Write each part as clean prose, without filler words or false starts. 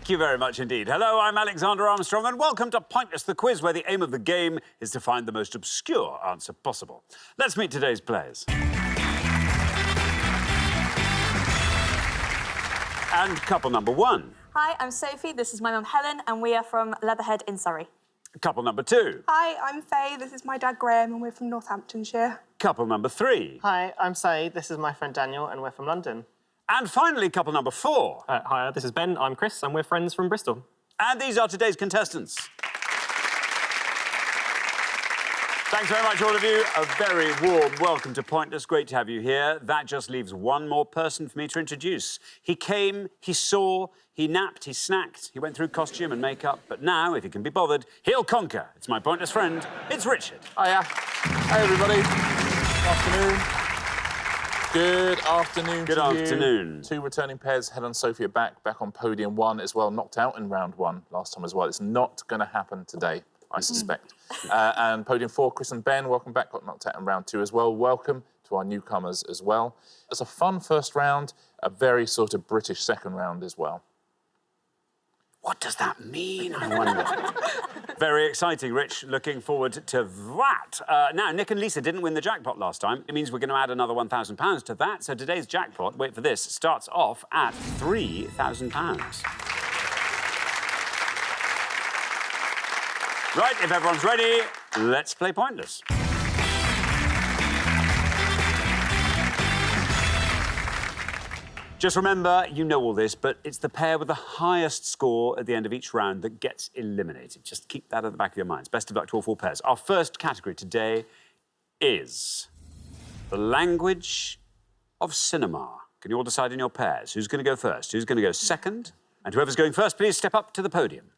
Thank you very much indeed. Hello, I'm Alexander Armstrong, and welcome to Pointless the Quiz, where the aim of the game is to find the most obscure answer possible. Let's meet today's players. And couple number one. Hi, I'm Sophie, this is my mum Helen, and we are from Leatherhead in Surrey. Couple number two. Hi, I'm Faye, this is my dad Graham, and we're from Northamptonshire. Couple number three. Hi, I'm Saeed, this is my friend Daniel, and we're from London. And finally, couple number four. Hi, this is Ben, I'm Chris, and we're friends from Bristol. And these are today's contestants. Thanks very much, all of you. A very warm welcome to Pointless. Great to have you here. That just leaves one more person for me to introduce. He came, he saw, he napped, he snacked, he went through costume and makeup, but now, if he can be bothered, he'll conquer. It's my Pointless friend, it's Richard. Hiya. Hey, everybody. Good afternoon. Good afternoon. Two returning pairs, Helen and Sophie, are back on podium one as well, knocked out in round one last time as well. It's not going to happen today, I suspect. And podium four, Chris and Ben, welcome back, got knocked out in round two as well. Welcome to our newcomers as well. It's a fun first round, a very sort of British second round as well. What does that mean, I wonder? Very exciting, Rich. Looking forward to that. Now, Nick and Lisa didn't win the jackpot last time. It means we're going to add another £1,000 to that. So today's jackpot, wait for this, starts off at £3,000. Right, if everyone's ready, let's play Pointless. Just remember, you know all this, but it's the pair with the highest score at the end of each round that gets eliminated. Just keep that at the back of your minds. Best of luck to all four pairs. Our first category today is the language of cinema. Can you all decide in your pairs? Who's going to go first? Who's going to go second? And whoever's going first, please step up to the podium.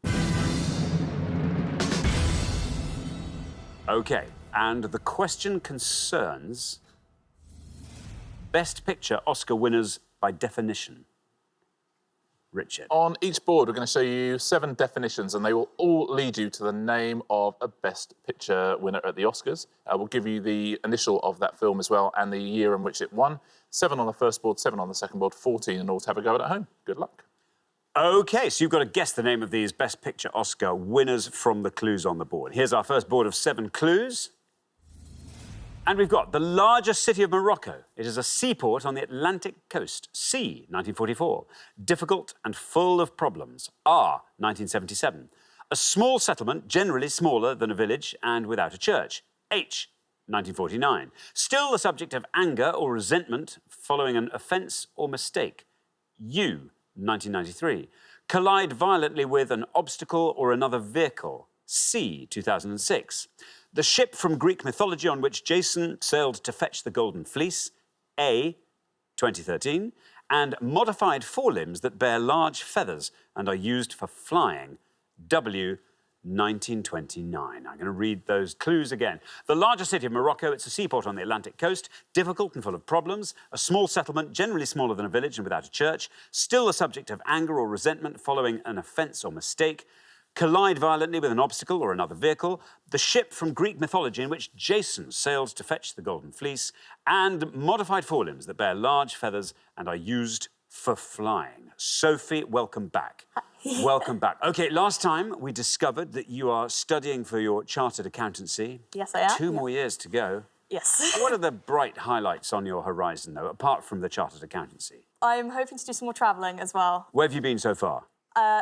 OK, and the question concerns Best Picture Oscar winners by definition. Richard. On each board, we're going to show you 7 definitions, and they will all lead you to the name of a Best Picture winner at the Oscars. We'll give you the initial of that film as well and the year in which it won. 7 on the first board, 7 on the second board, 14 and all to have a go at home. Good luck. OK, so you've got to guess the name of these Best Picture Oscar winners from the clues on the board. Here's our first board of 7 clues. And we've got the largest city of Morocco. It is a seaport on the Atlantic coast. C, 1944. Difficult and full of problems. R, 1977. A small settlement, generally smaller than a village and without a church. H, 1949. Still the subject of anger or resentment following an offence or mistake. U, 1993. Collide violently with an obstacle or another vehicle. C, 2006. The ship from Greek mythology on which Jason sailed to fetch the Golden Fleece. A, 2013. And modified forelimbs that bear large feathers and are used for flying. W, 1929. I'm going to read those clues again. The largest city of Morocco, it's a seaport on the Atlantic coast, difficult and full of problems, a small settlement, generally smaller than a village and without a church, still the subject of anger or resentment following an offence or mistake, collide violently with an obstacle or another vehicle, the ship from Greek mythology in which Jason sailed to fetch the Golden Fleece, and modified forelimbs that bear large feathers and are used for flying. Sophie, welcome back. Welcome back. OK, last time we discovered that you are studying for your chartered accountancy. Yes, I am. 2 more years to go. Yes. What are the bright highlights on your horizon, though, apart from the chartered accountancy? I'm hoping to do some more travelling as well. Where have you been so far?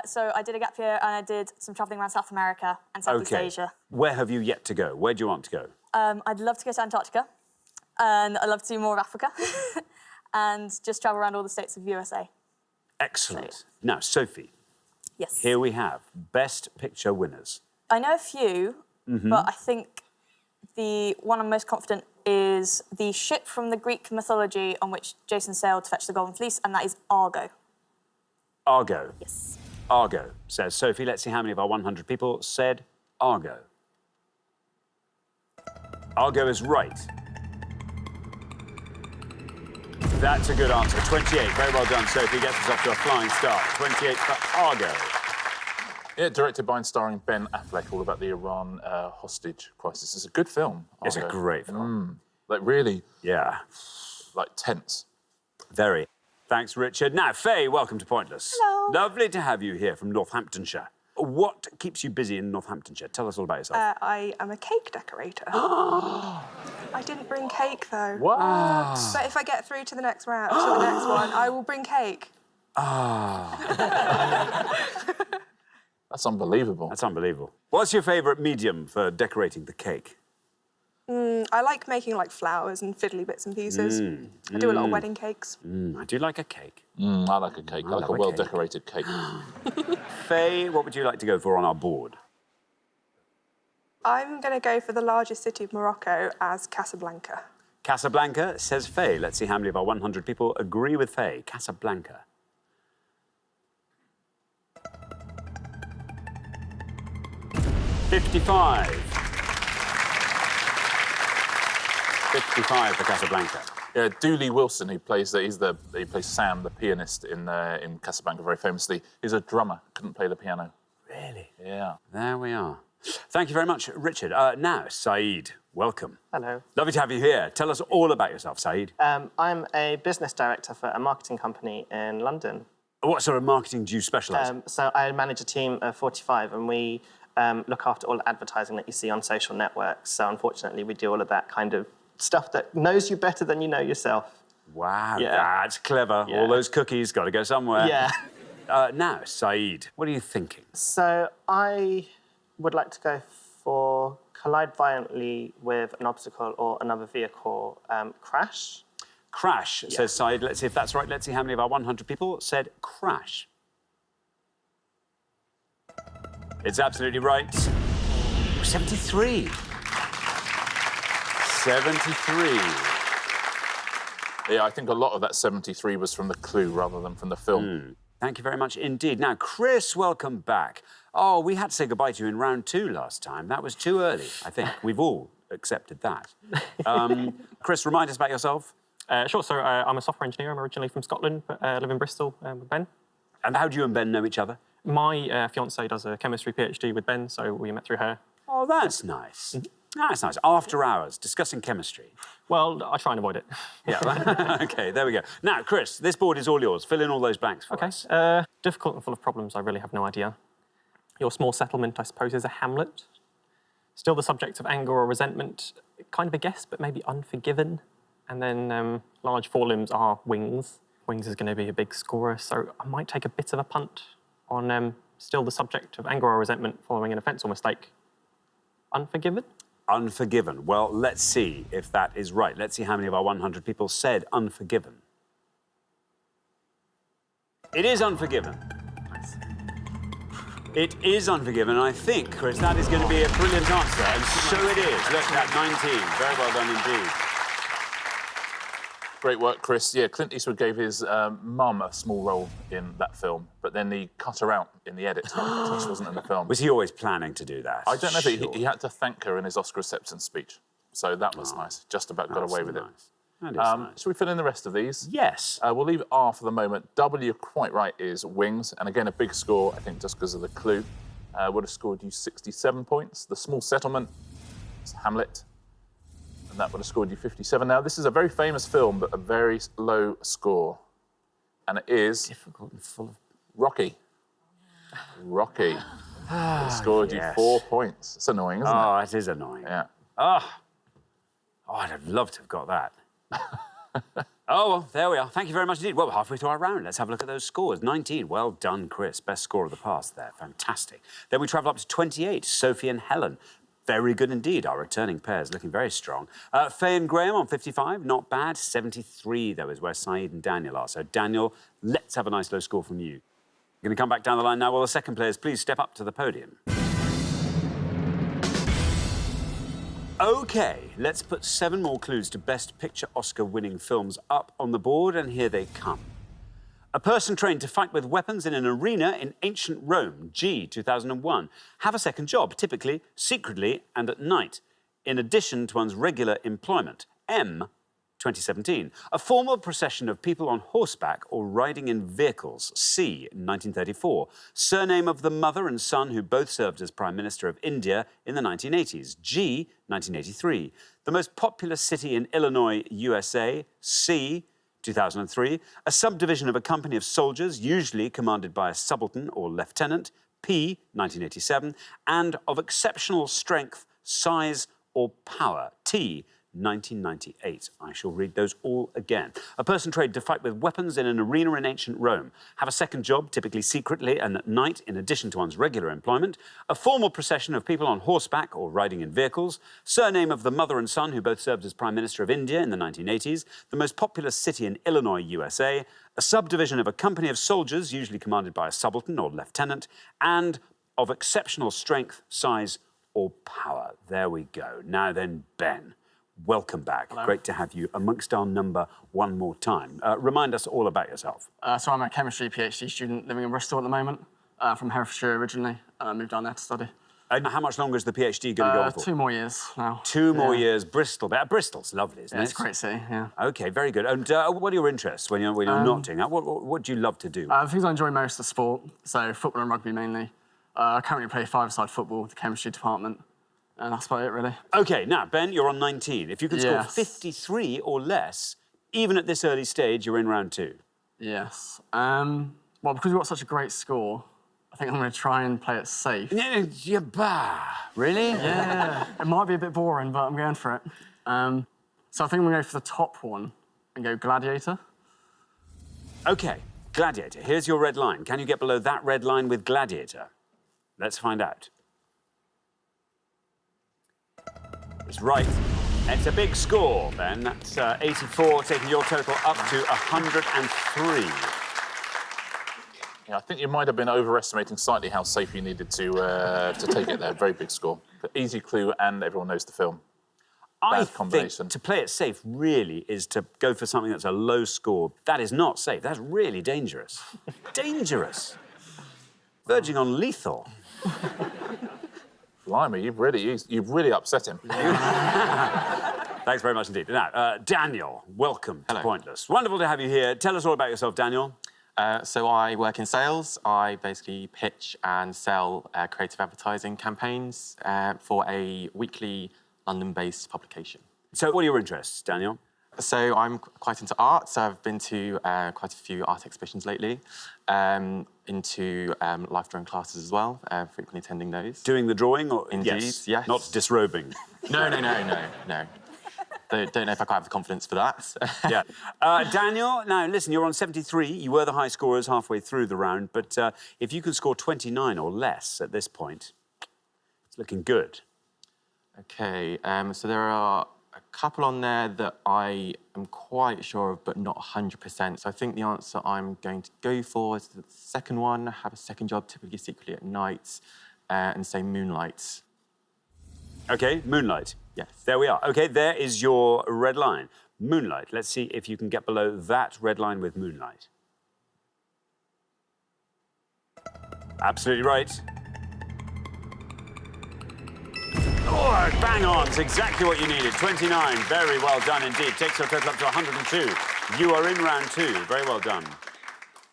So I did a gap year and I did some travelling around South America and Southeast Asia. Where have you yet to go? Where do you want to go? I'd love to go to Antarctica, and I'd love to do more of Africa, and just travel around all the states of USA. Excellent. So, Now, Sophie. Yes. Here we have Best Picture winners. I know a few, but I think the one I'm most confident is the ship from the Greek mythology on which Jason sailed to fetch the Golden Fleece, and that is Argo. Argo. Yes. Argo, says Sophie. Let's see how many of our 100 people said Argo. Argo is right. That's a good answer. 28. Very well done, Sophie. Gets us off to a flying start. 28 for Argo. Yeah, directed by and starring Ben Affleck, all about the Iran hostage crisis. It's a good film. It's a Argo. great film. Like, really, Yeah. like, tense. Very. Thanks, Richard. Now, Faye, welcome to Pointless. Hello. Lovely to have you here from Northamptonshire. What keeps you busy in Northamptonshire? Tell us all about yourself. I am a cake decorator. I didn't bring cake, though. What? But if I get through to the next round, to the next one, I will bring cake. That's unbelievable. That's unbelievable. What's your favourite medium for decorating the cake? I like making like flowers and fiddly bits and pieces. I do a lot of wedding cakes. I do like a cake. I like a cake. I like a love a well-decorated cake. Faye, what would you like to go for on our board? I'm going to go for the largest city of Morocco as Casablanca. Casablanca, says Faye. Let's see how many of our 100 people agree with Faye. Casablanca. $55. 55 for Casablanca. Yeah, Dooley Wilson, he plays Sam, the pianist in Casablanca, very famously. He's a drummer, couldn't play the piano. Really? Yeah. There we are. Thank you very much, Richard. Now, Saeed, welcome. Hello. Lovely to have you here. Tell us all about yourself, Saeed. I'm a business director for a marketing company in London. What sort of marketing do you specialise in? So I manage a team of 45, and we look after all the advertising that you see on social networks. So unfortunately, we do all of that kind of stuff that knows you better than you know yourself. Wow, Yeah. that's clever. Yeah. All those cookies got to go somewhere. Yeah. Now, Saeed, what are you thinking? So I would like to go for collide violently with an obstacle or another vehicle, crash. Crash, says Saeed. Let's see if that's right. Let's see how many of our 100 people said crash. It's absolutely right. 73. 73. Yeah, I think a lot of that 73 was from the clue rather than from the film. Thank you very much indeed. Now, Chris, welcome back. Oh, we had to say goodbye to you in round 2 last time. That was too early, I think. We've all accepted that. Chris, remind us about yourself. Sure, so I'm a software engineer. I'm originally from Scotland, but live in Bristol with Ben. And how do you and Ben know each other? My fiancée does a chemistry PhD with Ben, so we met through her. Oh, that's nice. That's nice. After hours, discussing chemistry. Well, I try and avoid it. Yeah. OK, there we go. Now, Chris, this board is all yours. Fill in all those blanks for us. Difficult and full of problems, I really have no idea. Your small settlement, I suppose, is a hamlet. Still the subject of anger or resentment. Kind of a guess, but maybe unforgiven. And then large forelimbs are wings. Wings is going to be a big scorer, so I might take a bit of a punt on still the subject of anger or resentment following an offence or mistake. Unforgiven? Unforgiven. Well, let's see if that is right. Let's see how many of our 100 people said unforgiven. It is unforgiven. It is unforgiven. I think, Chris, that is going to be a brilliant answer. And so it is. Look, at 19. Very well done indeed. Great work, Chris. Yeah, Clint Eastwood gave his mum a small role in that film, but then he cut her out in the edit. She wasn't in the film. Was he always planning to do that? I don't know, but he had to thank her in his Oscar acceptance speech. So that was nice. Just about got away with nice. it. That is nice. Should we fill in the rest of these? Yes. We'll leave R for the moment. W, you're quite right, is wings. And again, a big score, I think, just because of the clue. Would have scored you 67 points. The small settlement is Hamlet. And that would have scored you 57. Now, this is a very famous film, but a very low score. And it is... Difficult and full of... Rocky. Rocky. It scored you 4 points. It's annoying, isn't it? Oh, it is annoying. Yeah. Oh, I'd have loved to have got that. Oh, well, there we are. Thank you very much indeed. Well, we're halfway through our round. Let's have a look at those scores. 19. Well done, Chris. Best score of the past there. Fantastic. Then we travel up to 28. Sophie and Helen. Very good indeed. Our returning pairs looking very strong. Faye and Graham on 55. Not bad. 73, though, is where Saeed and Daniel are. So, Daniel, let's have a nice low score from you. Going to come back down the line now. Will the second players please step up to the podium? OK, let's put 7 more clues to Best Picture Oscar-winning films up on the board, and here they come. A person trained to fight with weapons in an arena in ancient Rome, G, 2001. Have a second job, typically, secretly, and at night, in addition to one's regular employment, M, 2017. A formal procession of people on horseback or riding in vehicles, C, 1934. Surname of the mother and son who both served as Prime Minister of India in the 1980s, G, 1983. The most populous city in Illinois, USA, C, 2003. A subdivision of a company of soldiers, usually commanded by a subaltern or lieutenant, P, 1987. And of exceptional strength, size or power, T, 1998. I shall read those all again. A person trained to fight with weapons in an arena in ancient Rome. Have a second job, typically secretly and at night, in addition to one's regular employment. A formal procession of people on horseback or riding in vehicles. Surname of the mother and son who both served as Prime Minister of India in the 1980s. The most populous city in Illinois, USA. A subdivision of a company of soldiers, usually commanded by a subaltern or lieutenant. And of exceptional strength, size or power. There we go. Now then, Ben. Welcome back. Hello. Great to have you amongst our number one more time. Remind us all about yourself. So I'm a chemistry PhD student living in Bristol at the moment. From Herefordshire originally. Moved down there to study. And how much longer is the PhD going to go on for? 2 more years now. 2 more years. Bristol. Bristol's lovely, isn't it? It's a great city, yeah. OK, very good. And what are your interests when you're not doing that? What do you love to do? The things I enjoy most are sport, so football and rugby mainly. I currently play five-a-side football with the chemistry department. And that's about it, really. OK, now, Ben, you're on 19. If you can score Yes. 53 or less, even at this early stage, you're in round 2. Yes. Well, because we've got such a great score, I think I'm going to try and play it safe. Yeah, bah. Really? Yeah. It might be a bit boring, but I'm going for it. So I think I'm going to go for the top one and go Gladiator. OK, Gladiator. Here's your red line. Can you get below that red line with Gladiator? Let's find out. It's right. It's a big score, Ben. That's 84, taking your total up to 103. Yeah, I think you might have been overestimating slightly how safe you needed to take it there. Very big score. But easy clue, and everyone knows the film. I Bad combination. think to play it safe really is to go for something that's a low score. That is not safe. That's really dangerous. Dangerous. Verging on lethal. Blimey, you've really upset him. Thanks very much indeed. Now, Daniel, welcome to Pointless. Wonderful to have you here. Tell us all about yourself, Daniel. So I work in sales. I basically pitch and sell creative advertising campaigns for a weekly London-based publication. So what are your interests, Daniel? So I'm quite into art, so I've been to quite a few art exhibitions lately, into life drawing classes as well, frequently attending those. Doing the drawing? Or Indeed, yes. Not disrobing. No. Don't know if I quite have the confidence for that. Yeah. Daniel, now listen, you're on 73. You were the high scorers halfway through the round, but if you can score 29 or less at this point, it's looking good. OK, so there are a couple on there that I am quite sure of, but not 100%. So I think the answer I'm going to go for is the second one. Have a second job, typically secretly at night, and say Moonlight. OK, Moonlight. Yes. There we are. OK, there is your red line. Moonlight. Let's see if you can get below that red line with Moonlight. Absolutely right. Oh, bang on. It's exactly what you needed. 29. Very well done indeed. Takes your total up to 102. You are in round 2. Very well done.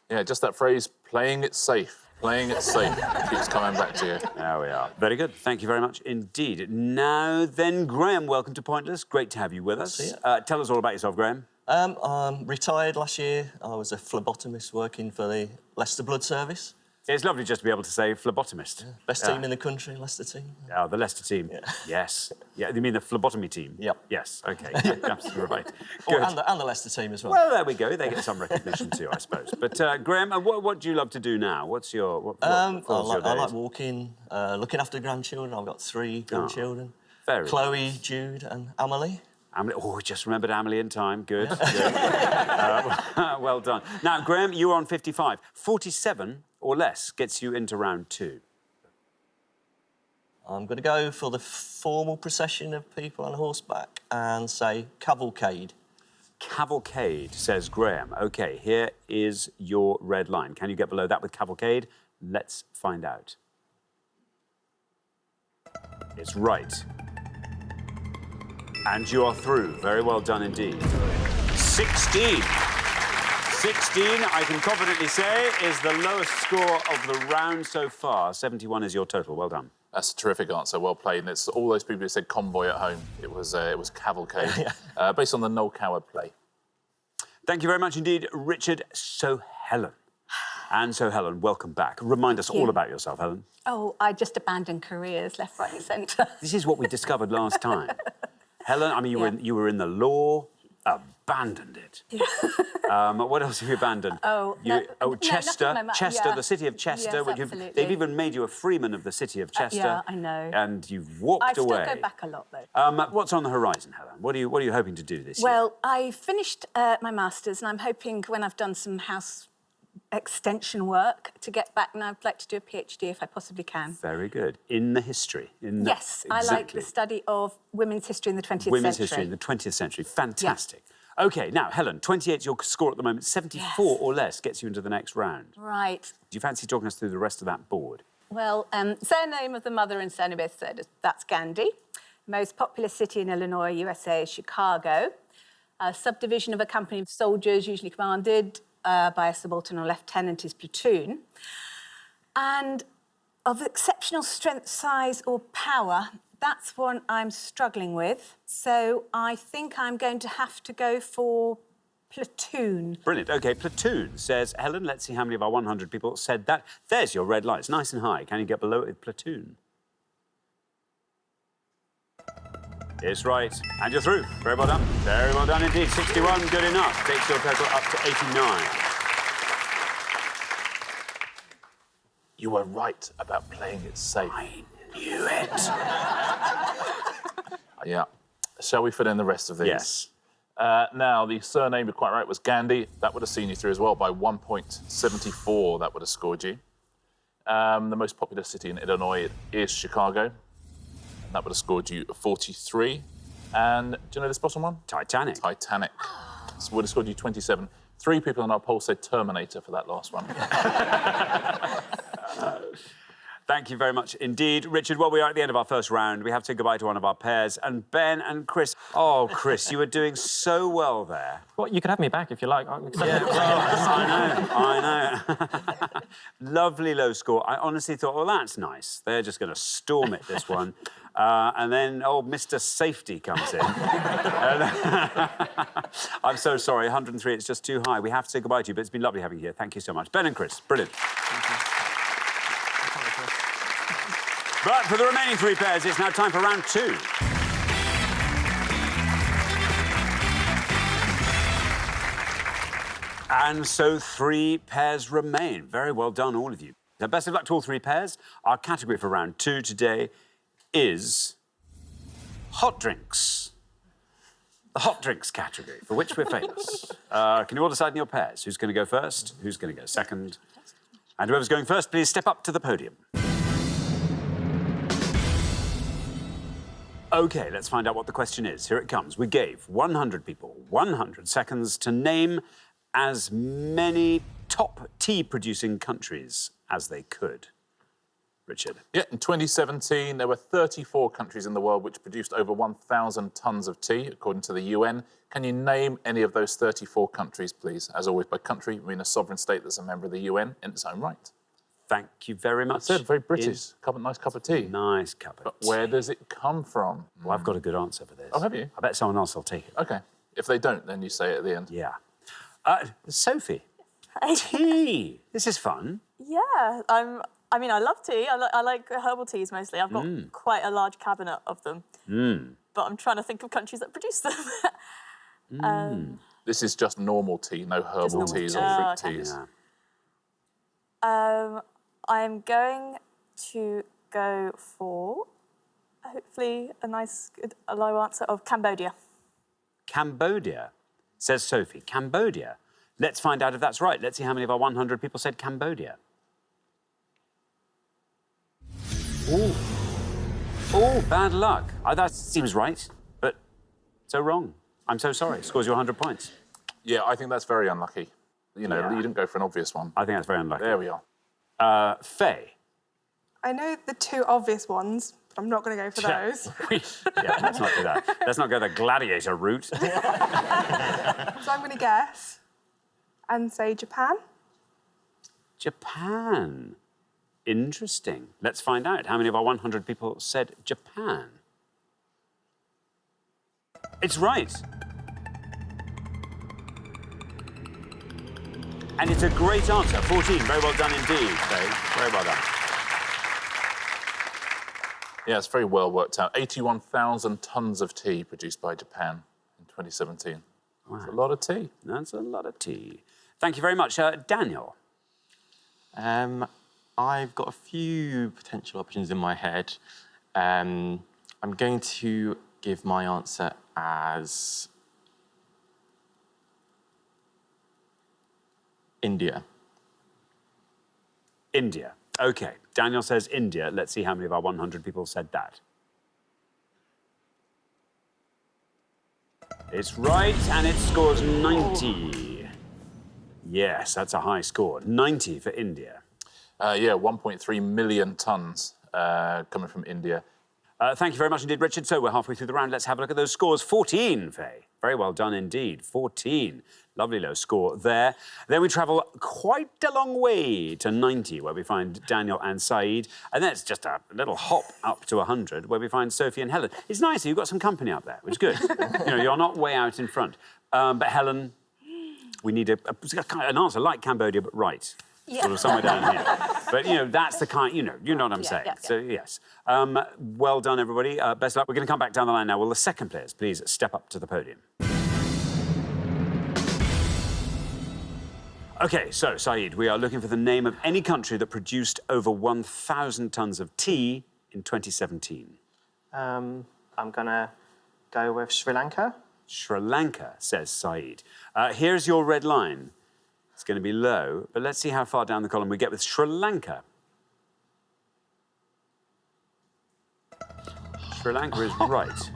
Yeah, just that phrase, playing it safe. Playing it safe keeps coming back to you. There we are. Very good. Thank you very much indeed. Now then, Graham, welcome to Pointless. Great to have you with us. Tell us all about yourself, Graham. I'm retired last year. I was a phlebotomist working for the Leicester Blood Service. It's lovely just to be able to say phlebotomist. Best team in the country, Leicester team. Oh, the Leicester team. Yeah. Yes. Yeah, you mean the phlebotomy team? Yep. Yes, OK. Absolutely right. Oh, Good. and the Leicester team as well. Well, there we go. They get some recognition too, I suppose. But, Graham, what do you love to do now? What's your... What I your days? like walking, looking after grandchildren. I've got 3 grandchildren. Very Chloe, nice. Jude and Amelie. Oh, just remembered Amelie in time. Good. Good. Well done. Now, Graham, you are on 55. 47 or less gets you into round 2. I'm going to go for the formal procession of people on horseback and say cavalcade. Cavalcade, says Graham. OK, here is your red line. Can you get below that with cavalcade? Let's find out. It's right. And you are through. Very well done indeed. 16. 16, I can confidently say, is the lowest score of the round so far. 71 is your total. Well done. That's a terrific answer. Well played. And it's all those people who said convoy at home. It was cavalcade, based on the Noel Coward play. Thank you very much indeed, Richard. So, Helen. And so, Helen, welcome back. Remind us all about yourself, Helen. Oh, I just abandoned careers left, right and centre. This is what we discovered last time. Helen, I mean, you were in the law, abandoned it. What else have you abandoned? Chester, the city of Chester. Yes, They've even made you a freeman of the city of Chester. Yeah, I know. And you've walked away. I still go back a lot, though. What's on the horizon, Helen? What are you hoping to do this year? Well, I finished my masters, and I'm hoping when I've done some house extension work to get back, and I'd like to do a PhD if I possibly can. Very good. In the history. Yes, I like the study of women's history in the 20th century. Women's history in the 20th century. Fantastic. Yeah. OK, now, Helen, 28's your score at the moment. 74 or less gets you into the next round. Right. Do you fancy talking us through the rest of that board? Well, surname of the mother and surname of the third, that's Gandhi. Most populous city in Illinois, USA, is Chicago. A subdivision of a company of soldiers, usually commanded by a subaltern or lieutenant, his platoon. And of exceptional strength, size or power, that's one I'm struggling with. So I think I'm going to have to go for platoon. Brilliant. OK, platoon says, Helen, let's see how many of our 100 people said that. There's your red line. It's nice and high. Can you get below it with platoon? It's right. And you're through. Very well done. Very well done indeed. 61, good enough. Takes your total up to 89. You were right about playing it safe. I knew it. Yeah. Shall we fill in the rest of these? Yes. Now, the surname, you're quite right, was Gandhi. That would have seen you through as well by 1.74. That would have scored you. The most populous city in Illinois is Chicago. That would have scored you 43. And do you know this bottom one? Titanic. Titanic. So would have scored you 27. 3 people on our poll said Terminator for that last one. Thank you very much indeed. Richard, well, we are at the end of our first round. We have to say goodbye to one of our pairs. And Ben and Chris. Oh, Chris, you were doing so well there. Well, you could have me back if you like. I know. Lovely low score. I honestly thought, well, that's nice. They're just going to storm it, this one. And then old Mr. Safety comes in. I'm so sorry, 103, it's just too high. We have to say goodbye to you, but it's been lovely having you here. Thank you so much. Ben and Chris, brilliant. But for the remaining 3 pairs, it's now time for round 2. And so 3 pairs remain. Very well done, all of you. Now, best of luck to all 3 pairs. Our category for round 2 today is hot drinks. The hot drinks category, for which we're famous. Can you all decide in your pairs? Who's going to go first? Who's going to go second? And whoever's going first, please step up to the podium. OK, let's find out what the question is. Here it comes. We gave 100 people 100 seconds to name as many top tea-producing countries as they could. Richard. Yeah, in 2017, there were 34 countries in the world which produced over 1,000 tonnes of tea, according to the UN. Can you name any of those 34 countries, please? As always, by country, we mean a sovereign state that's a member of the UN in its own right. Thank you very much. That's it, very British. Nice cup of tea. Nice cup of tea. But where does it come from? Well, I've got a good answer for this. Oh, have you? I bet someone else will take it. OK. If they don't, then you say it at the end. Yeah. Sophie. Tea. This is fun. Yeah, I mean, I love tea. I like herbal teas mostly. I've got quite a large cabinet of them. But I'm trying to think of countries that produce them. This is just normal tea, no herbal teas or fruit teas. Yeah. I'm going to go for, hopefully, a nice, good, a low answer of Cambodia. Cambodia, says Sophie. Cambodia. Let's find out if that's right. Let's see how many of our 100 people said Cambodia. Ooh. Oh, bad luck. That seems right, but so wrong. I'm so sorry. Scores you 100 points. Yeah, I think that's very unlucky. You know, you didn't go for an obvious one. I think that's very unlucky. There we are. Faye. I know the 2 obvious ones, but I'm not going to go for those. Yeah, let's not do that. Let's not go the gladiator route. So I'm going to guess and say Japan. Japan. Interesting. Let's find out how many of our 100 people said Japan. It's right. And it's a great answer, 14. Very well done indeed, Faye. Very well done. Yeah, it's very well worked out. 81,000 tonnes of tea produced by Japan in 2017. Wow. That's a lot of tea. That's a lot of tea. Thank you very much. Daniel? I've got a few potential options in my head. I'm going to give my answer as India. India. OK. Daniel says India. Let's see how many of our 100 people said that. It's right, and it scores 90. Yes, that's a high score. 90 for India. Yeah, 1.3 million tonnes coming from India. Thank you very much indeed, Richard. So we're halfway through the round. Let's have a look at those scores. 14, Faye. Very well done indeed. 14. Lovely low score there. Then we travel quite a long way to 90, where we find Daniel and Saeed. And then it's just a little hop up to 100, where we find Sophie and Helen. It's nice, you've got some company up there, which is good. You're not way out in front. But Helen, we need an answer like Cambodia, but right. Yeah. Sort of somewhere down here. But, that's the kind, you know what I'm saying. Yeah. So, yes. Well done, everybody. Best of luck. We're going to come back down the line now. Will the second players please step up to the podium? OK, so, Saeed, we are looking for the name of any country that produced over 1,000 tonnes of tea in 2017. I'm going to go with Sri Lanka. Sri Lanka, says Saeed. Here's your red line. It's going to be low, but let's see how far down the column we get with Sri Lanka. Sri Lanka is right.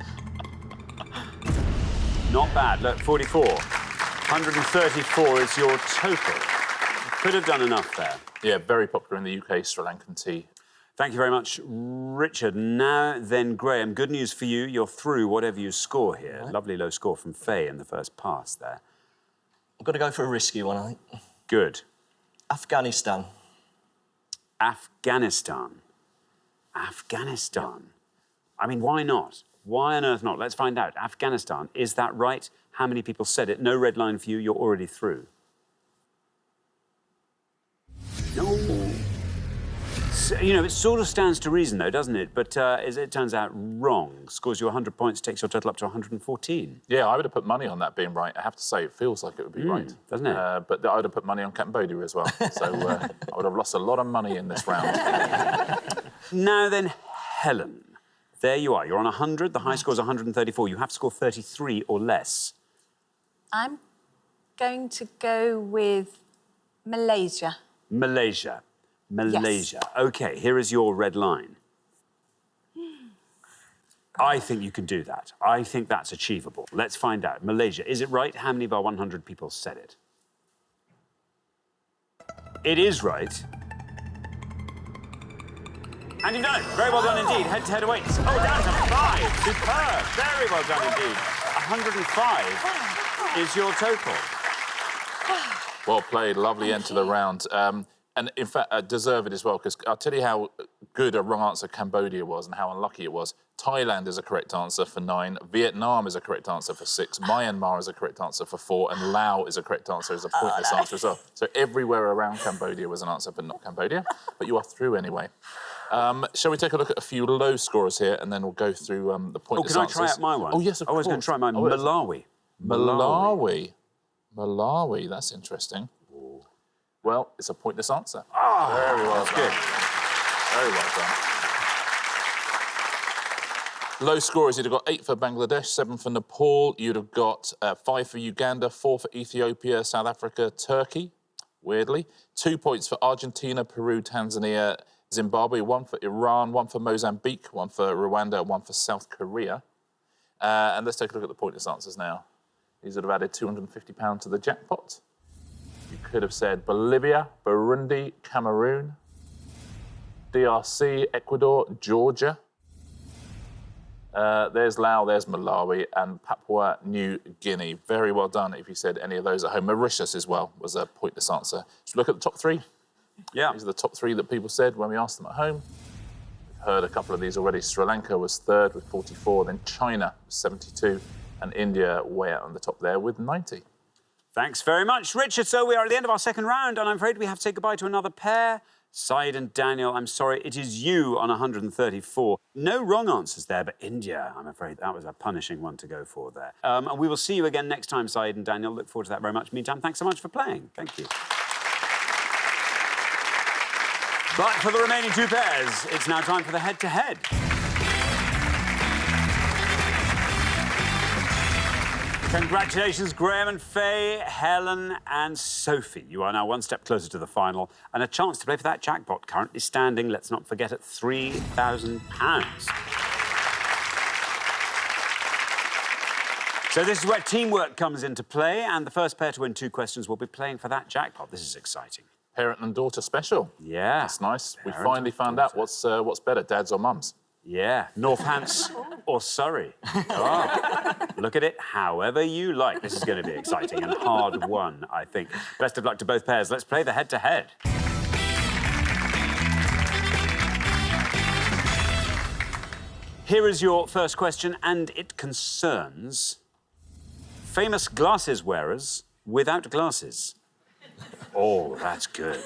Not bad. Look, 44. 134 is your total. You could have done enough there. Yeah, very popular in the UK, Sri Lankan tea. Thank you very much, Richard. Now then, Graham, good news for you. You're through whatever you score here. Right. Lovely low score from Faye in the first pass there. I've got to go for a risky one, I think. Good. Afghanistan. Afghanistan. Afghanistan. I mean, why not? Why on earth not? Let's find out. Afghanistan, is that right? How many people said it? No red line for you. You're already through. No. So, it sort of stands to reason, though, doesn't it? But as it turns out, wrong. Scores you 100 points, takes your total up to 114. Yeah, I would have put money on that being right. I have to say, it feels like it would be right. Doesn't it? But I would have put money on Cambodia as well. So I would have lost a lot of money in this round. Now then, Helen. There you are. You're on 100. The high score is 134. You have to score 33 or less. I'm going to go with Malaysia. Malaysia. Malaysia. Yes. OK, here is your red line. I think you can do that. I think that's achievable. Let's find out. Malaysia, is it right? How many of our 100 people said it? It is right. And you've done it. Very well done indeed. Head-to-head awaits. Oh, down to 5. Superb. Very well done indeed. 105 is your total. Well played. Lovely end to the round. And in fact, deserved as well, because I'll tell you how good a wrong answer Cambodia was and how unlucky it was. Thailand is a correct answer for 9. Vietnam is a correct answer for 6. Myanmar is a correct answer for 4. And Laos is a correct answer as a pointless answer as well. So everywhere around Cambodia was an answer, but not Cambodia. But you are through anyway. Shall we take a look at a few low scorers here, and then we'll go through the pointless answers? Can I try out my one? Oh, yes, of course. I was going to try mine. Malawi. Malawi, that's interesting. Well, it's a pointless answer. Oh, very well that's done. Good. Very well done. Low scorers, you'd have got 8 for Bangladesh, 7 for Nepal. You'd have got 5 for Uganda, 4 for Ethiopia, South Africa, Turkey, weirdly. 2 points for Argentina, Peru, Tanzania, Zimbabwe, 1 for Iran, 1 for Mozambique, 1 for Rwanda, 1 for South Korea. And let's take a look at the pointless answers now. These would have added £250 to the jackpot. You could have said Bolivia, Burundi, Cameroon, DRC, Ecuador, Georgia. There's Laos, there's Malawi, and Papua New Guinea. Very well done if you said any of those at home. Mauritius as well was a pointless answer. Should we look at the top 3? Yeah. These are the top 3 that people said when we asked them at home. We've heard a couple of these already. Sri Lanka was 3rd with 44, then China was 72, and India way out on the top there with 90. Thanks very much, Richard. So we are at the end of our second round, and I'm afraid we have to say goodbye to another pair. Saeed and Daniel, I'm sorry, it is you on 134. No wrong answers there, but India, I'm afraid that was a punishing one to go for there. And we will see you again next time, Saeed and Daniel. Look forward to that very much. Meantime, thanks so much for playing. Thank you. But for the remaining two pairs, it's now time for the head-to-head. Congratulations, Graham and Faye, Helen and Sophie. You are now one step closer to the final and a chance to play for that jackpot, currently standing, let's not forget, at £3,000. So this is where teamwork comes into play, and the first pair to win 2 questions will be playing for that jackpot. This is exciting. Parent and daughter special. Yeah. That's nice. We Parent finally and found out daughter. what's better, dads or mums. Yeah, Northants or Surrey. Oh, look at it however you like. This is going to be exciting and hard won, I think. Best of luck to both pairs. Let's play the head-to-head. Here is your first question, and it concerns famous glasses wearers without glasses. Oh, that's good.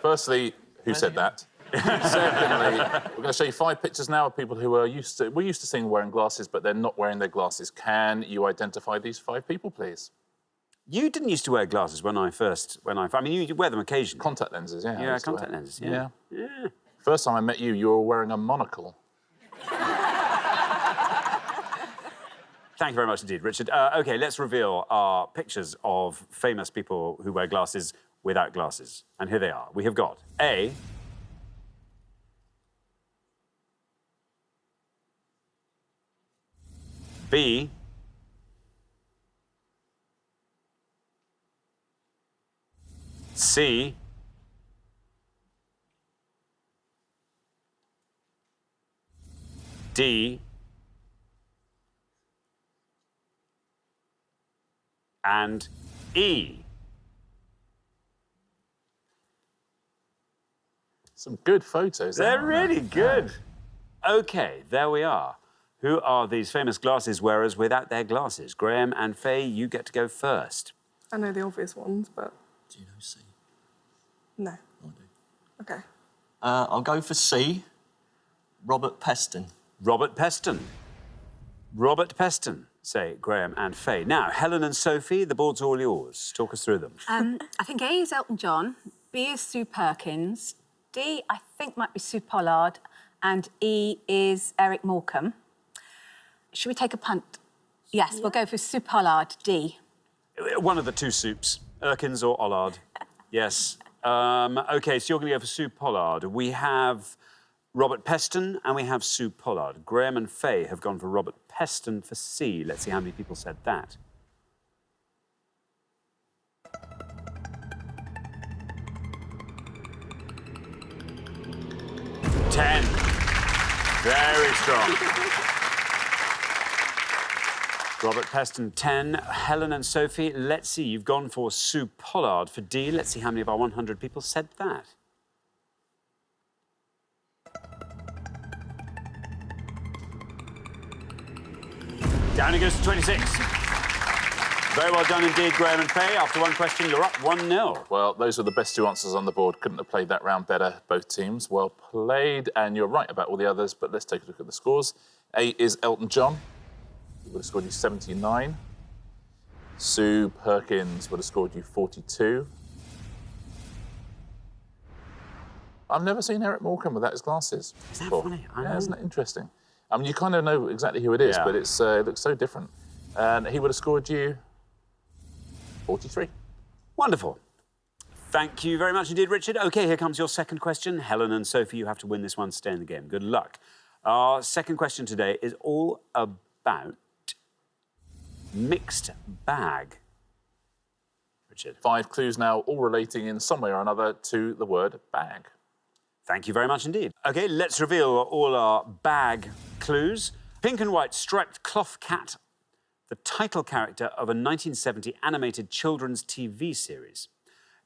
Firstly, who said that? Secondly, we're going to show you 5 pictures now of people who are used to seeing wearing glasses, but they're not wearing their glasses. Can you identify these 5 people, please? You didn't used to wear glasses when I mean, you wear them occasionally. Contact lenses, yeah. Yeah, contact lenses, yeah. First time I met you, you were wearing a monocle. Thank you very much indeed, Richard. OK, let's reveal our pictures of famous people who wear glasses without glasses. And here they are. We have got A, B, C, D, and E. Some good photos. They're really good. OK, there we are. Who are these famous glasses wearers without their glasses? Graham and Faye, you get to go first. I know the obvious ones, but Do you know C? no. I do. Okay. I'll go for C. Robert Peston. Robert Peston. Robert Peston, say Graham and Faye. Now, Helen and Sophie, the board's all yours. Talk us through them. I think A is Elton John, B is Sue Perkins, D I think might be Sue Pollard, and E is Eric Morecambe. Should we take a punt? Yes, we'll go for Sue Pollard, D. One of the 2 soups, Erkins or Ollard. Yes. OK, so you're going to go for Sue Pollard. We have Robert Peston and we have Sue Pollard. Graham and Faye have gone for Robert Peston for C. Let's see how many people said that. Ten. Very strong. Robert Peston, 10. Helen and Sophie, let's see. You've gone for Sue Pollard for D. Let's see how many of our 100 people said that. Down it goes to 26. Very well done indeed, Graham and Faye. After one question, you're up 1-0. Well, those were the best 2 answers on the board. Couldn't have played that round better, both teams. Well played, and you're right about all the others, but let's take a look at the scores. A is Elton John. He would have scored you 79. Sue Perkins would have scored you 42. I've never seen Eric Morecambe without his glasses. Isn't that funny? I know. Yeah, isn't that interesting? I mean, you kind of know exactly who it is, Yeah. but it looks so different. And he would have scored you 43. Wonderful. Thank you very much indeed, Richard. OK, here comes your second question. Helen and Sophie, you have to win this one to stay in the game. Good luck. Our second question today is all about mixed bag. Richard. 5 clues now, all relating in some way or another to the word bag. Thank you very much indeed. OK, let's reveal all our bag clues. Pink and white striped cloth cat, the title character of a 1970 animated children's TV series.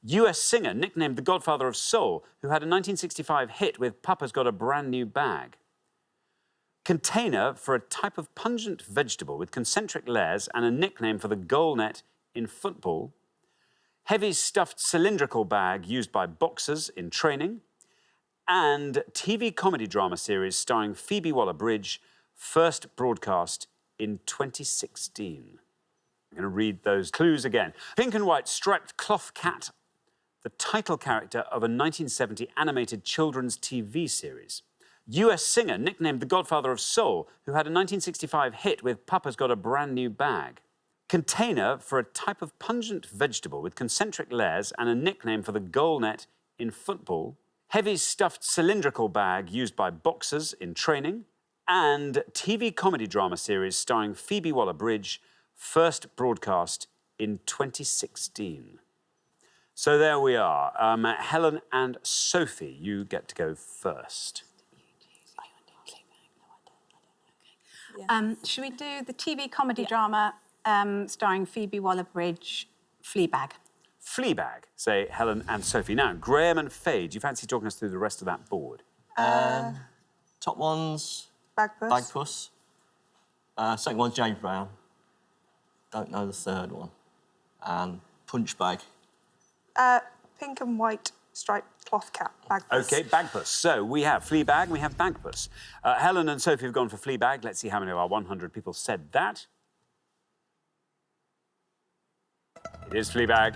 US singer nicknamed the Godfather of Soul, who had a 1965 hit with Papa's Got a Brand New Bag. Container for a type of pungent vegetable with concentric layers and a nickname for the goal net in football. Heavy stuffed cylindrical bag used by boxers in training. And TV comedy drama series starring Phoebe Waller-Bridge, first broadcast in 2016. I'm going to read those clues again. Pink and white striped cloth cat, the title character of a 1970 animated children's TV series. US singer nicknamed the Godfather of Soul, who had a 1965 hit with Papa's Got a Brand New Bag. Container for a type of pungent vegetable with concentric layers and a nickname for the goal net in football. Heavy stuffed cylindrical bag used by boxers in training. And TV comedy drama series starring Phoebe Waller-Bridge, first broadcast in 2016. So there we are. Helen and Sophie, you get to go first. Should we do the TV comedy drama starring Phoebe Waller-Bridge, Fleabag? Fleabag, say Helen and Sophie. Now, Graham and Faye, do you fancy talking us through the rest of that board? Top one's Bagpuss. Bagpuss. Second one's James Brown. Don't know the third one. And Punchbag. Pink and white striped cloth cat. Bagpuss. OK, Bagpuss. So we have Fleabag and we have Bagpuss. Helen and Sophie have gone for Fleabag. Let's see how many of our 100 people said that. It is Fleabag.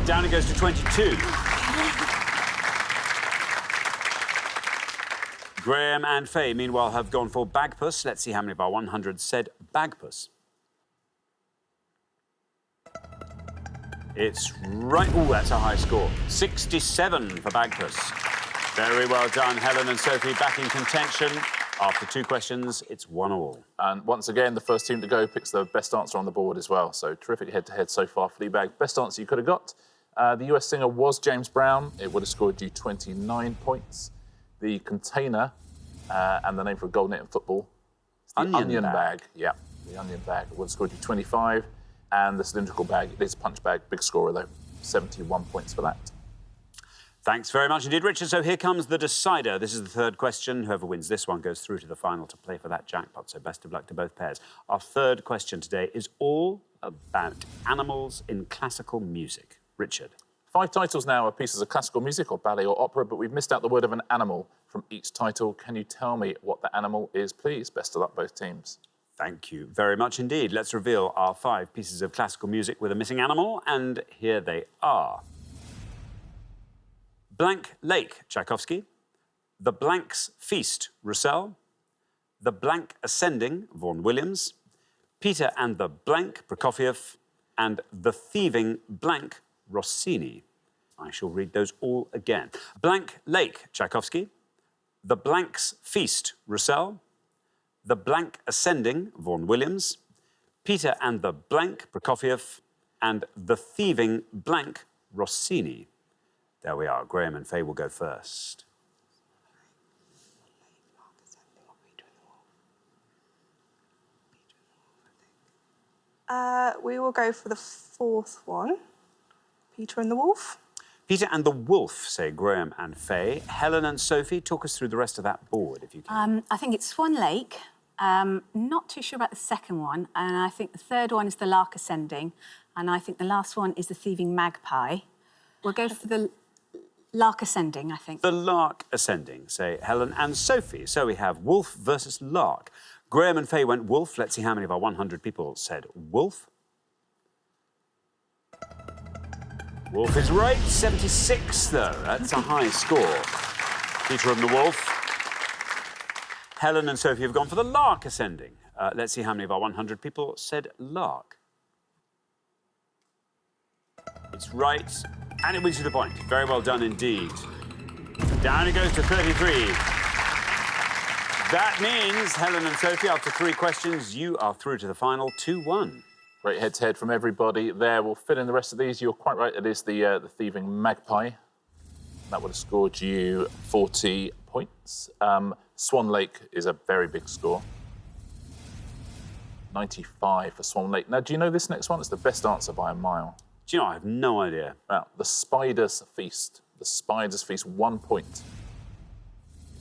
Down it goes to 22. Graham and Faye, meanwhile, have gone for Bagpuss. Let's see how many of our 100 said Bagpuss. It's right. Oh, that's a high score. 67 for Bagpuss. Very well done, Helen and Sophie, back in contention. After 2 questions, it's 1-1. And once again, the first team to go picks the best answer on the board as well. So terrific head-to-head so far, Fleabag. Best answer you could have got. The US singer was James Brown. It would have scored you 29 points. The container and the name for a goal net in football. Onion bag. Yeah, the onion bag would have scored you 25. And the cylindrical bag, it is punch bag, big scorer though, 71 points for that. Thanks very much indeed, Richard. So here comes the decider. This is the third question. Whoever wins this one goes through to the final to play for that jackpot. So best of luck to both pairs. Our third question today is all about animals in classical music. Richard. 5 titles now are pieces of classical music or ballet or opera, but we've missed out the word of an animal from each title. Can you tell me what the animal is, please? Best of luck, both teams. Thank you very much indeed. Let's reveal our 5 pieces of classical music with a missing animal, and here they are. Blank Lake, Tchaikovsky. The Blank's Feast, Roussel. The Blank Ascending, Vaughan Williams. Peter and the Blank, Prokofiev. And The Thieving Blank, Rossini. I shall read those all again. Blank Lake, Tchaikovsky. The Blank's Feast, Roussel. The Blank Ascending, Vaughan Williams. Peter and the Blank, Prokofiev. And The Thieving Blank, Rossini. There we are. Graham and Faye will go first. We will go for the 4th one. Peter and the Wolf. Peter and the Wolf, say Graham and Faye. Helen and Sophie, talk us through the rest of that board, if you can. I think it's Swan Lake. Not too sure about the second one. And I think the third one is the Lark Ascending. And I think the last one is the Thieving Magpie. We'll go for the Lark Ascending, I think. The Lark Ascending, say Helen and Sophie. So we have Wolf versus Lark. Graham and Faye went Wolf. Let's see how many of our 100 people said Wolf. Wolf is right. 76, though. That's a high score. Peter and the Wolf. Helen and Sophie have gone for the Lark Ascending. Let's see how many of our 100 people said Lark. It's right. And it wins you the point. Very well done indeed. Down it goes to 33. That means, Helen and Sophie, after 3 questions, you are through to the final 2-1. Great head-to-head from everybody there. We'll fill in the rest of these. You're quite right. It is the Thieving Magpie. That would have scored you 40 points. Swan Lake is a very big score. 95 for Swan Lake. Now, do you know this next one? It's the best answer by a mile. Do you know, I have no idea. Well, the Spider's Feast. The Spider's Feast, 1 point.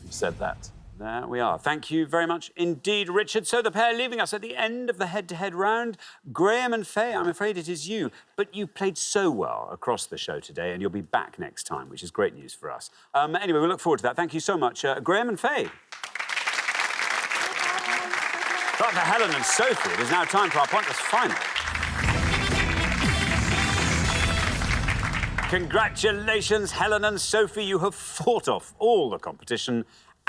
You said that. There we are. Thank you very much indeed, Richard. So the pair leaving us at the end of the head-to-head round. Graham and Faye, I'm afraid it is you. But you played so well across the show today, and you'll be back next time, which is great news for us. Anyway, we look forward to that. Thank you so much, Graham and Faye. But for Helen and Sophie, it is now time for our pointless final. Congratulations, Helen and Sophie. You have fought off all the competition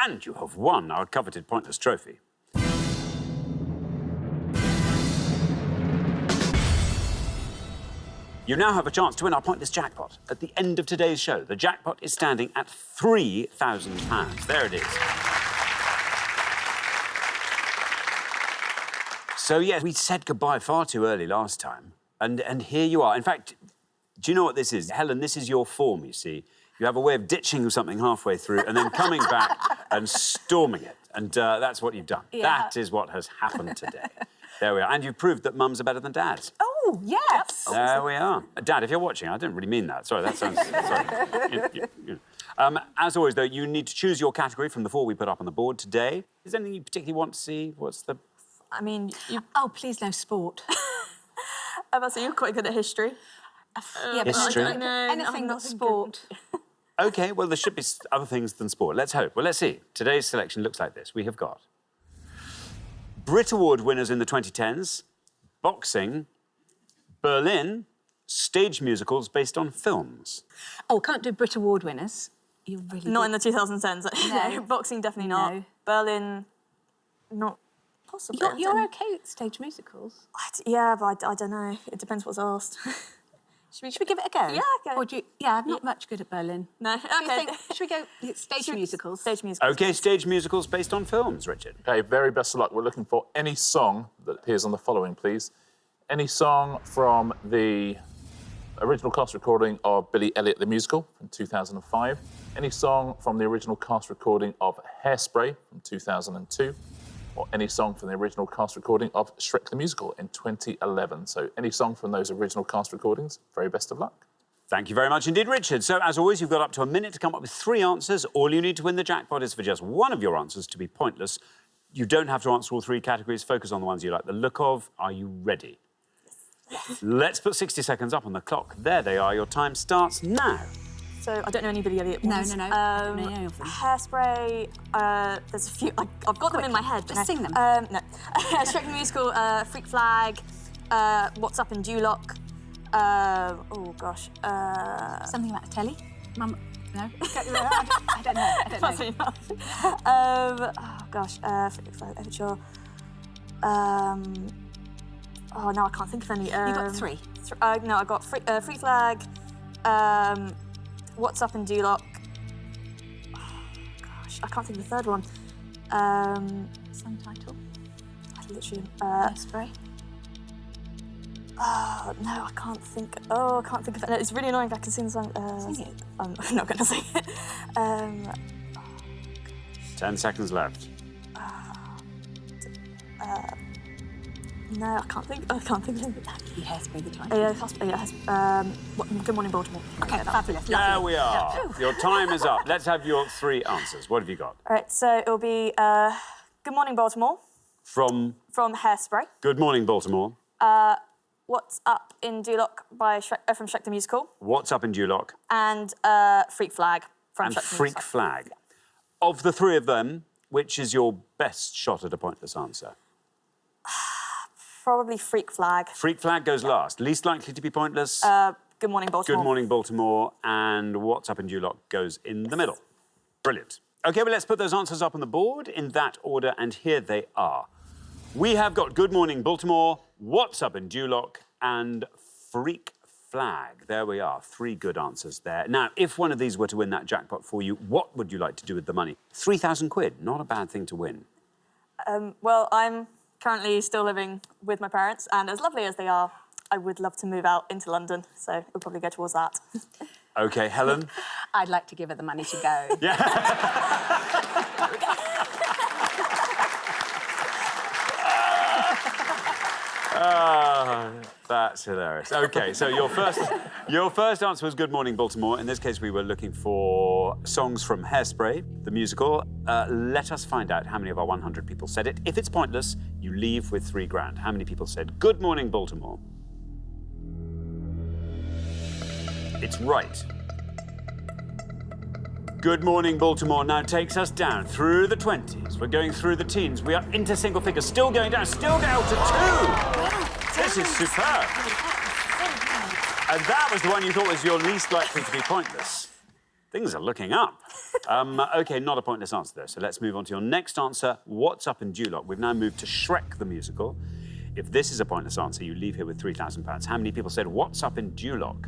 and you have won our coveted pointless trophy. You now have a chance to win our pointless jackpot. At the end of today's show, the jackpot is standing at £3,000. There it is. So, yes, we said goodbye far too early last time, and here you are. In fact, do you know what this is? Helen, this is your form, you see. You have a way of ditching something halfway through and then coming back and storming it. And that's what you've done. Yeah. That is what has happened today. There we are. And you've proved that mums are better than dads. Oh, yes. There we are. Dad, if you're watching, I didn't really mean that. Sorry, that sounds... sorry. As always, though, you need to choose your category from the 4 we put up on the board today. Is there anything you particularly want to see? What's the... I mean, you... Oh, please, no sport. I must say, you're quite good at history. Yeah, but History. I don't know, anything but sport. OK, well, there should be other things than sport. Let's hope. Well, let's see. Today's selection looks like this. We have got Brit Award winners in the 2010s, boxing, Berlin, stage musicals based on films. Oh, can't do Brit Award winners. You're really Not good. in the 2010s. No. Boxing, definitely not. No. Berlin, not possibly. You're OK at stage musicals. Yeah, but I don't know. It depends what's asked. Should we give it a go? Yeah, okay. Or do you, yeah, I'm not much good at Berlin. No, Do you okay. think, should we go stage musicals? Stage musicals. OK, stage musicals based on films, Richard. OK, very best of luck. We're looking for any song that appears on the following, please. Any song from the original cast recording of Billy Elliot the Musical from 2005. Any song from the original cast recording of Hairspray from 2002. Or any song from the original cast recording of Shrek the Musical in 2011. So any song from those original cast recordings, very best of luck. Thank you very much indeed, Richard. So, as always, you've got up to a minute to come up with 3 answers. All you need to win the jackpot is for just one of your answers to be pointless. You don't have to answer all 3 categories. Focus on the ones you like the look of. Are you ready? Yes. Let's put 60 seconds up on the clock. There they are. Your time starts now. So I don't know anybody Elliot ones. No. I don't know any of them. Hairspray, there's a few. I've got them in my head. Just sing them. No. Shrek the Musical, Freak Flag, What's Up in Duloc. Oh gosh. Something about a telly? Mum, no? I don't know. Possibly not. Oh gosh. Freak Flag, Overture. Oh no, I can't think of any. You got 3. No, I got Freak Flag. What's Up in Duloc? Oh, gosh, I can't think of the 3rd one. Song title? I literally... Spray? Oh, no, I can't think... Oh, I can't think of it. No, it's really annoying if I can sing the song. Sing it. I'm not going to sing it. 10 seconds left. No, I can't think of it. You Hairspray the title. Good Morning, Baltimore. Okay, fabulous. There we are. Your time is up. Let's have your 3 answers. What have you got? All right, so it'll be Good Morning, Baltimore. From Hairspray. Good Morning, Baltimore. What's Up in Duloc by from Shrek the Musical. What's Up in Duloc. And Freak Flag from And Shrek the Freak Musical. Flag. Of the 3 of them, which is your best shot at a pointless answer? Probably Freak Flag. Freak Flag goes last. Least likely to be pointless. Good Morning, Baltimore. Good Morning, Baltimore. And What's Up in Duloc goes in the middle. Brilliant. OK, well, let's put those answers up on the board in that order, and here they are. We have got Good Morning, Baltimore, What's Up in Duloc, and Freak Flag. There we are. 3 good answers there. Now, if one of these were to win that jackpot for you, what would you like to do with the money? 3,000 quid. Not a bad thing to win. Well, I'm currently still living with my parents, and as lovely as they are, I would love to move out into London, so it'll probably go towards that. OK, Helen? I'd like to give her the money to go. Yeah. That's hilarious. OK, so your first answer was Good Morning Baltimore. In this case, we were looking for songs from Hairspray, the musical. Let us find out how many of our 100 people said it. If it's pointless, you leave with £3 grand. How many people said Good Morning Baltimore? It's right. Good Morning Baltimore now takes us down through the 20s. We're going through the teens. We are into single figures, still going down, still down to 2. This is superb. And that was the one you thought was your least likely to be pointless. Things are looking up. OK, not a pointless answer, though. So let's move on to your next answer. What's Up in Duloc? We've now moved to Shrek, the musical. If this is a pointless answer, you leave here with £3,000. How many people said What's Up in Duloc?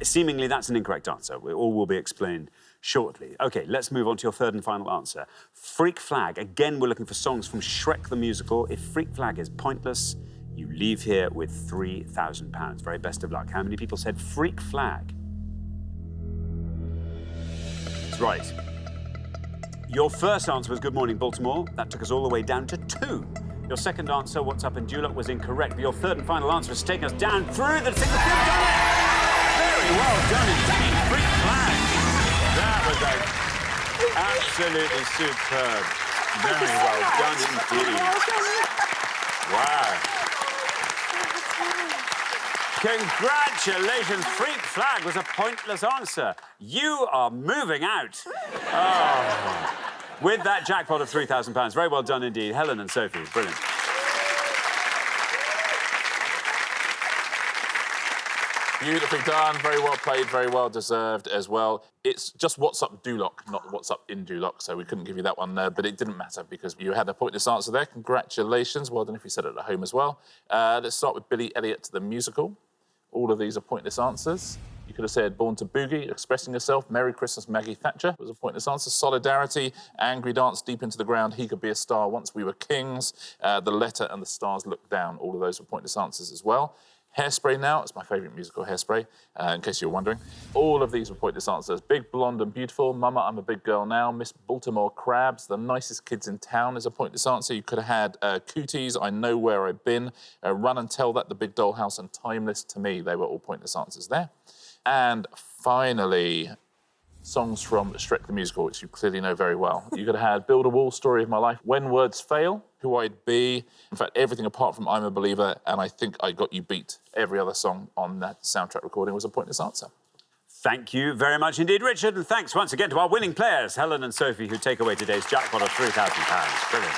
Seemingly, that's an incorrect answer. All will be explained shortly. OK, let's move on to your third and final answer. Freak Flag. Again, we're looking for songs from Shrek the musical. If Freak Flag is pointless, you leave here with £3,000. Very best of luck. How many people said Freak Flag? That's right. Your first answer was Good Morning Baltimore. That took us all the way down to 2. Your second answer, What's Up in Duloc, was incorrect. But your third and final answer has taken us down through the single figure. Very well done indeed. Freak Flag. That was absolutely superb. Very well done indeed. Wow. Congratulations. Freak Flag was a pointless answer. You are moving out. Oh. With that jackpot of £3,000. Very well done indeed. Helen and Sophie, brilliant. Beautifully done, very well played, very well deserved as well. It's just What's Up Duloc, not What's Up in Duloc, so we couldn't give you that one, but it didn't matter because you had a pointless answer there. Congratulations, well done if you said it at home as well. Let's start with Billy Elliot, the musical. All of these are pointless answers. You could have said Born to Boogie, Expressing Yourself, Merry Christmas, Maggie Thatcher was a pointless answer. Solidarity, Angry Dance, Deep into the Ground, He Could Be a Star, Once We Were Kings, The Letter and The Stars Look Down. All of those were pointless answers as well. Hairspray now, it's my favourite musical, Hairspray, in case you were wondering. All of these were pointless answers. Big, Blonde and Beautiful, Mama, I'm a Big Girl Now, Miss Baltimore Crabs, The Nicest Kids in Town is a pointless answer. You could have had Cooties, I Know Where I've Been, Run and Tell That, The Big Dollhouse and Timeless to Me. They were all pointless answers there. And finally, songs from Shrek the Musical, which you clearly know very well. You could have had Build a Wall, Story of My Life, When Words Fail, Who I'd Be, in fact, everything apart from I'm a Believer, and I Think I Got You Beat. Every other song on that soundtrack recording was a pointless answer. Thank you very much indeed, Richard, and thanks once again to our winning players, Helen and Sophie, who take away today's jackpot of £3,000. Brilliant.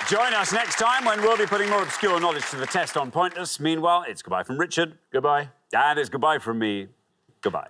Join us next time when we'll be putting more obscure knowledge to the test on Pointless. Meanwhile, it's goodbye from Richard. Goodbye. And it's goodbye from me. Goodbye.